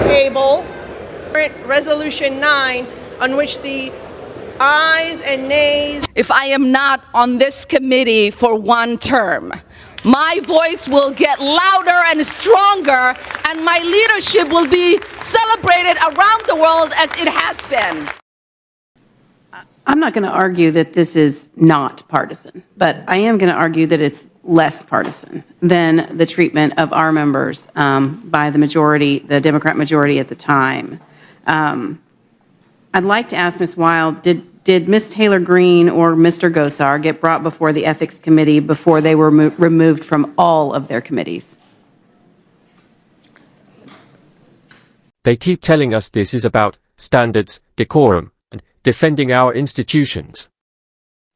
Table Resolution 9, on which the ayes and nays. If I am not on this committee for one term, my voice will get louder and stronger, and my leadership will be celebrated around the world as it has been. I'm not going to argue that this is not partisan, but I am going to argue that it's less partisan than the treatment of our members by the majority, the Democrat majority at the time. I'd like to ask Ms. Wild, did Ms. Taylor Greene or Mr. Gosar get brought before the Ethics Committee before they were removed from all of their committees? They keep telling us this is about standards, decorum, and defending our institutions.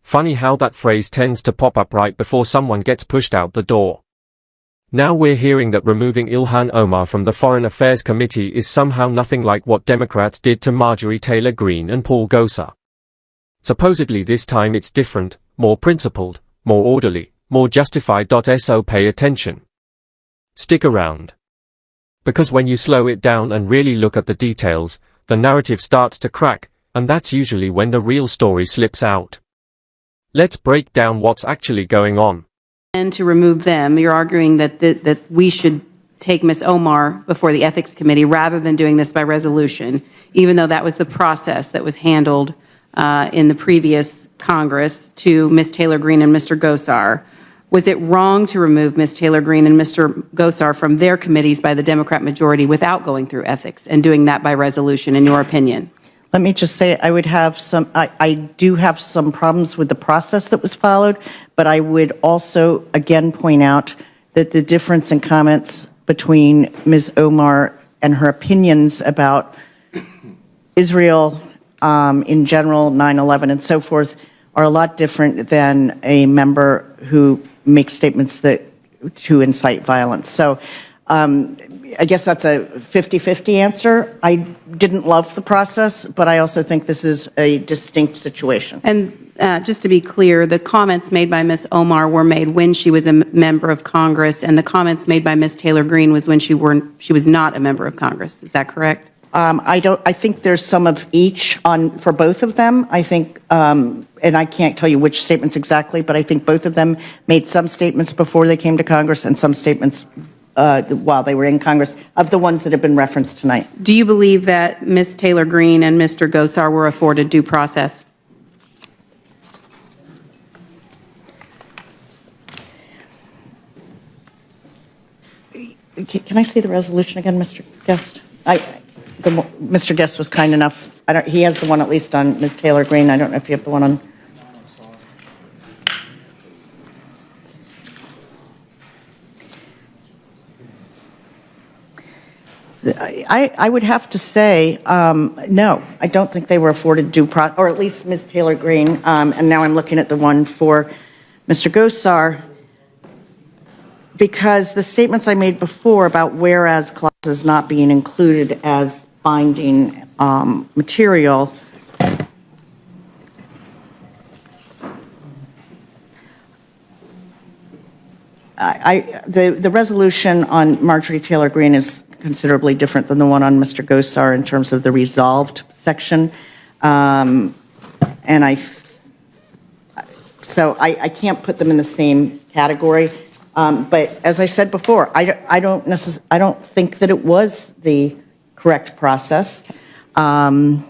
Funny how that phrase tends to pop up right before someone gets pushed out the door. Now we're hearing that removing Ilhan Omar from the Foreign Affairs Committee is somehow nothing like what Democrats did to Marjorie Taylor Greene and Paul Gosar. Supposedly this time it's different, more principled, more orderly, more justified. So pay attention. Stick around. Because when you slow it down and really look at the details, the narrative starts to crack, and that's usually when the real story slips out. Let's break down what's actually going on. And to remove them, you're arguing that we should take Ms. Omar before the Ethics Committee rather than doing this by resolution, even though that was the process that was handled in the previous Congress to Ms. Taylor Greene and Mr. Gosar. Was it wrong to remove Ms. Taylor Greene and Mr. Gosar from their committees by the Democrat majority without going through ethics and doing that by resolution, in your opinion? Let me just say, I do have some problems with the process that was followed, but I would also again point out that the difference in comments between Ms. Omar and her opinions about Israel in general, 9/11 and so forth, are a lot different than a member who makes statements to incite violence. So I guess that's a 50-50 answer. I didn't love the process, but I also think this is a distinct situation. And just to be clear, the comments made by Ms. Omar were made when she was a member of Congress, and the comments made by Ms. Taylor Greene was when she was not a member of Congress. Is that correct? I think there's some of each for both of them. I think, and I can't tell you which statements exactly, but I think both of them made some statements before they came to Congress and some statements while they were in Congress, of the ones that have been referenced tonight. Do you believe that Ms. Taylor Greene and Mr. Gosar were afforded due process? Can I see the resolution again, Mr. Guest? Mr. Guest was kind enough. He has the one at least on Ms. Taylor Greene. I don't know if you have the one on. I would have to say, no, I don't think they were afforded due process, or at least Ms. Taylor Greene, and now I'm looking at the one for Mr. Gosar, because the statements I made before about whereas clauses not being included as binding material, the resolution on Marjorie Taylor Greene is considerably different than the one on Mr. Gosar in terms of the resolved section, and so I can't put them in the same category. But as I said before, I don't think that it was the correct process, and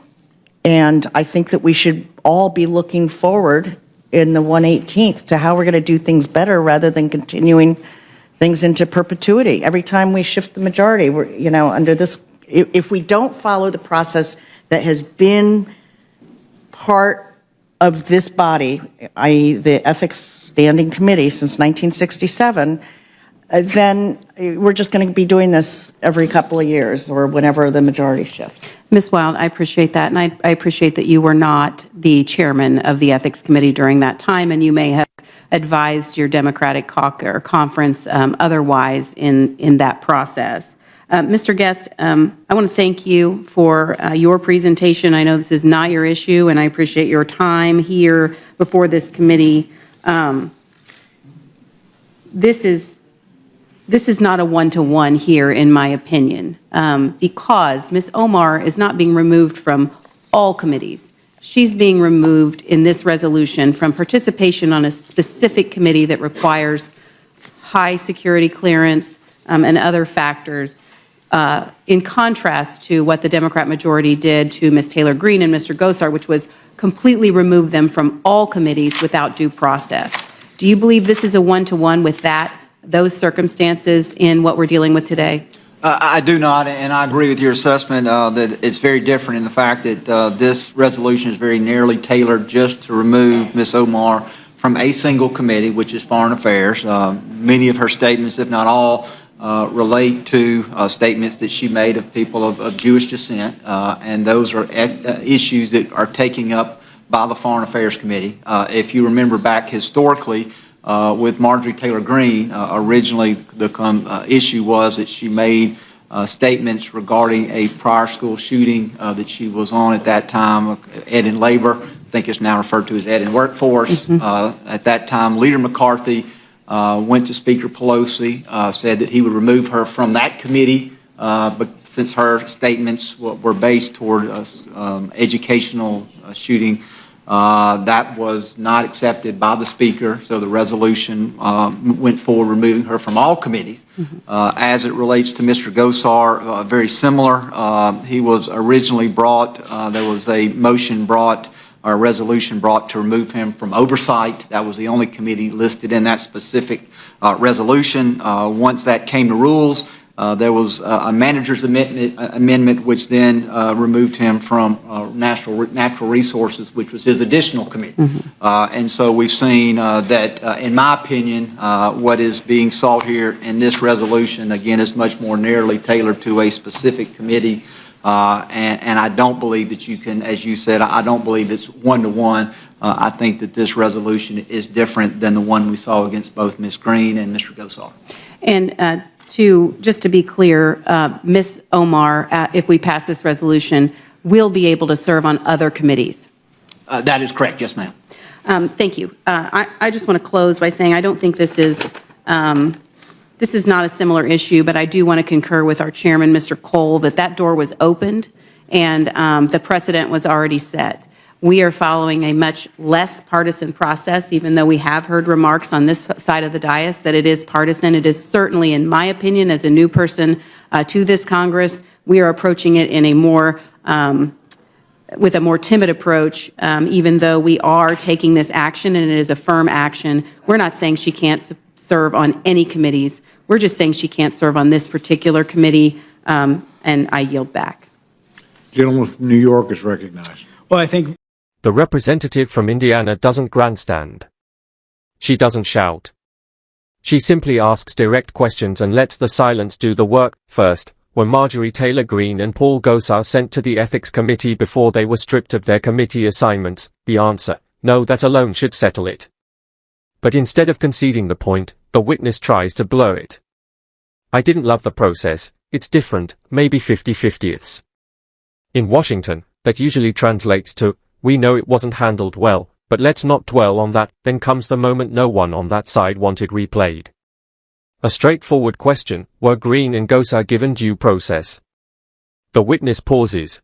I think that we should all be looking forward in the 118th to how we're going to do things better rather than continuing things into perpetuity. Every time we shift the majority, we're, under this, if we don't follow the process that has been part of this body, i.e. the Ethics Standing Committee since 1967, then we're just going to be doing this every couple of years or whenever the majority shifts. Ms. Wild, I appreciate that, and I appreciate that you were not the chairman of the Ethics Committee during that time, and you may have advised your Democratic caucus or conference otherwise in that process. Mr. Guest, I want to thank you for your presentation. I know this is not your issue, and I appreciate your time here before this committee. this is not a one-to-one here, in my opinion, because Ms. Omar is not being removed from all committees. She's being removed in this resolution from participation on a specific committee that requires high security clearance and other factors, in contrast to what the Democrat majority did to Ms. Taylor Greene and Mr. Gosar, which was completely remove them from all committees without due process. Do you believe this is a one-to-one with those circumstances in what we're dealing with today? I do not, and I agree with your assessment that it's very different in the fact that this resolution is very narrowly tailored just to remove Ms. Omar from a single committee, which is Foreign Affairs. Many of her statements, if not all, relate to statements that she made of people of Jewish descent, and those are issues that are taken up by the Foreign Affairs Committee. If you remember back historically, with Marjorie Taylor Greene, originally the issue was that she made statements regarding a prior school shooting that she was on at that time, Ed in Labor. I think it's now referred to as Ed in Workforce. At that time, Leader McCarthy went to Speaker Pelosi, said that he would remove her from that committee, but since her statements were based toward educational shooting, that was not accepted by the Speaker, so the resolution went forward removing her from all committees. As it relates to Mr. Gosar, very similar. He was originally brought, there was a motion brought, or a resolution brought to remove him from oversight. That was the only committee listed in that specific resolution. Once that came to rules, there was a manager's amendment which then removed him from natural resources, which was his additional committee. And so we've seen that, in my opinion, what is being sought here in this resolution, again, is much more narrowly tailored to a specific committee. And I don't believe that you can, as you said, I don't believe it's one-to-one. I think that this resolution is different than the one we saw against both Ms. Greene and Mr. Gosar. And just to be clear, Ms. Omar, if we pass this resolution, will be able to serve on other committees. That is correct. Yes, ma'am. Thank you. I just want to close by saying I don't think this is not a similar issue, but I do want to concur with our chairman, Mr. Cole, that door was opened and the precedent was already set. We are following a much less partisan process, even though we have heard remarks on this side of the dais that it is partisan. It is certainly, in my opinion, as a new person to this Congress, we are approaching it in a more with a more timid approach, even though we are taking this action and it is a firm action. We're not saying she can't serve on any committees. We're just saying she can't serve on this particular committee, and I yield back. Gentleman from New York is recognized. Well, I think The representative from Indiana doesn't grandstand. She doesn't shout. She simply asks direct questions and lets the silence do the work. First, were Marjorie Taylor Greene and Paul Gosar sent to the Ethics Committee before they were stripped of their committee assignments? The answer, no, that alone should settle it. But instead of conceding the point, the witness tries to blow it. I didn't love the process. It's different, maybe 50-50ths. In Washington, that usually translates to, we know it wasn't handled well, but let's not dwell on that. Then comes the moment no one on that side wanted replayed. A straightforward question, were Greene and Gosar given due process? The witness pauses.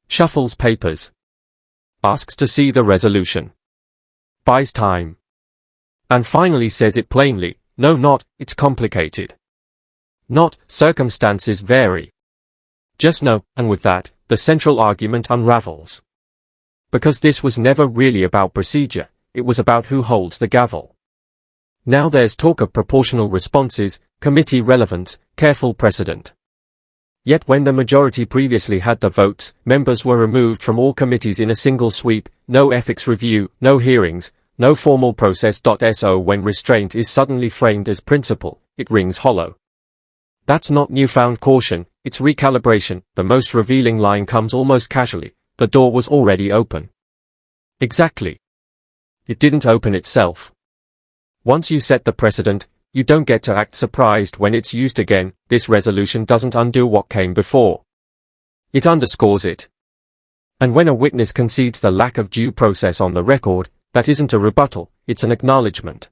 Shuffles papers. Asks to see the resolution. Buys time. And finally says it plainly, no, not, it's complicated. Not, circumstances vary. Just no, and with that, the central argument unravels. Because this was never really about procedure, it was about who holds the gavel. Now there's talk of proportional responses, committee relevance, careful precedent. Yet when the majority previously had the votes, members were removed from all committees in a single sweep, no ethics review, no hearings, no formal process. So when restraint is suddenly framed as principle, it rings hollow. That's not newfound caution, it's recalibration. The most revealing line comes almost casually. The door was already open. Exactly. It didn't open itself. Once you set the precedent, you don't get to act surprised when it's used again. This resolution doesn't undo what came before. It underscores it. And when a witness concedes the lack of due process on the record, that isn't a rebuttal, it's an acknowledgement.